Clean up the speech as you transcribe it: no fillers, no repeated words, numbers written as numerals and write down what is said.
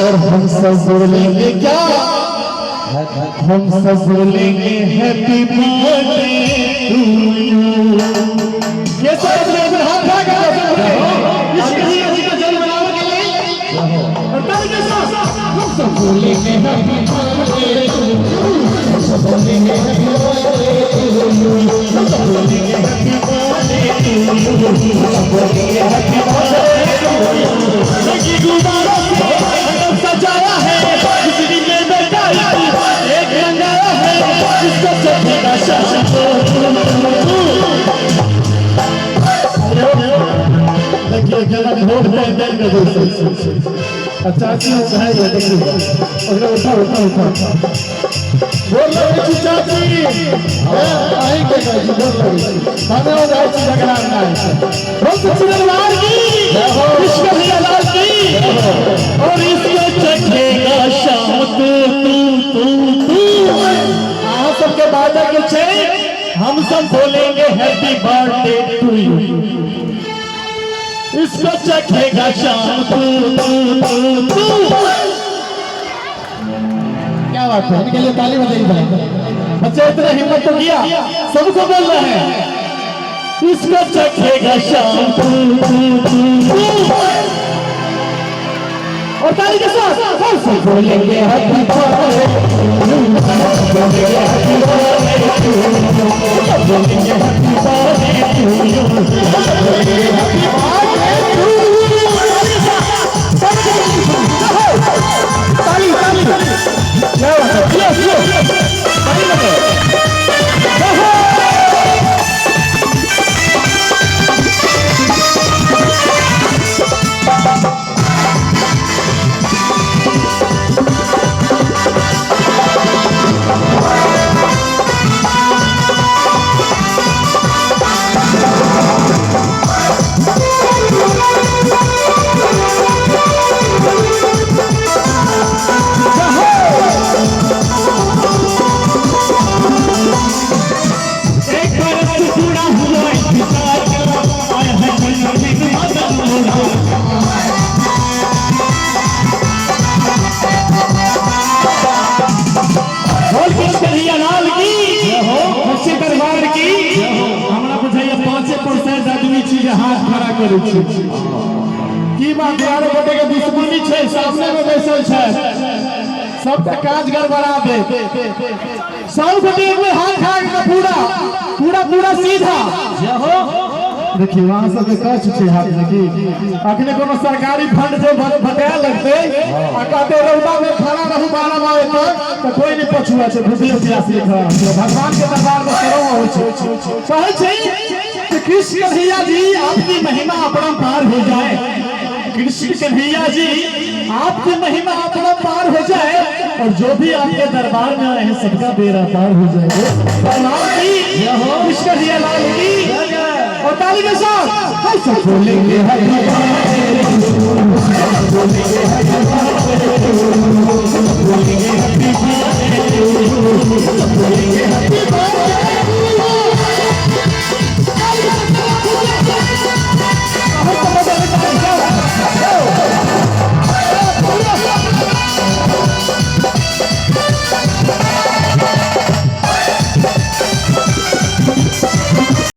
और हम सब बोलेंगे क्या, हम सब बोलेंगे हैप्पी बर्थडे टू यू। ये सब हाथ लगा इसका जन्म मनाने के लिए और कल के साथ हम सब बोलेंगे हैप्पी बर्थडे टू यू, हम सब बोलेंगे हैप्पी बर्थडे टू यू, हम सब बोलेंगे हैप्पी बर्थडे टू यू, हम सब बोलेंगे हैप्पी बर्थडे टू यू। लगी गुब्बारों से सजाया है, बिजली में बैठाया एक रंगाया है, जिसको चढ़ेगा देखिए गला घोट दे देर के दोस्त चाची है ये देखिए अरे उठा उठा उठा बोल रही चाची आएंगे जी बोल रही हमें वो जाए झगड़ा ना है बोल सच्ची दरबार की विश्व लाल की और इसको चखेगा शाम तू आप सबके बाजा के छे हम सब बोलेंगे हैप्पी बर्थडे टू यू, इसको चखेगा शाम तू। क्या बात है, इनके लिए ताली बजाइए बच्चे, इतना हिम्मत तो किया, सबको बोल रहे हैं इसको चखेगा शाम तू और ताली के साथ हम सब बोलेंगे हैप्पी बर्थडे टू यू, बोलेंगे हैप्पी बर्थडे टू यू, बोलेंगे हैप्पी बर्थडे टू यू, बोलेंगे हैप्पी बर्थडे टू यू। ताली ताली क्या बात है, लो ताली लगाओ। हाथ खड़ा करू की बात यार गोटे के दुश्मनी छे, सामने में बैसल छे, सब काज गड़बड़ा दे, सब गोटे में हाथ खड़ा के पूरा पूरा पूरा सीधा देखिए वहां सब कष्ट छे हाथ देखी अखने कोनो सरकारी फंड से भटाया लगते आ कहते रौदा में खड़ा रहू 12 बजे तक तो कोई नहीं पछुआ छे, भूखले प्यासे खड़ा भगवान के दरबार में करो हो छे कहे छे कृष्ण कन्हैया जी आपकी महिमा अपरंपार हो जाए, कृष्ण कन्हैया जी आपकी महिमा अपरंपार हो जाए और जो भी आपके दरबार में आए हैं सबका बेड़ा पार हो जाए। कृष्ण कन्हैया लाल की और ताली के साथ हम सब बोलेंगे हैप्पी बर्थडे बोलेंगे हैप्पी बर्थडे बोलेंगे हैप्पी बर्थडे बोलेंगे हैप्पी बर्थडे।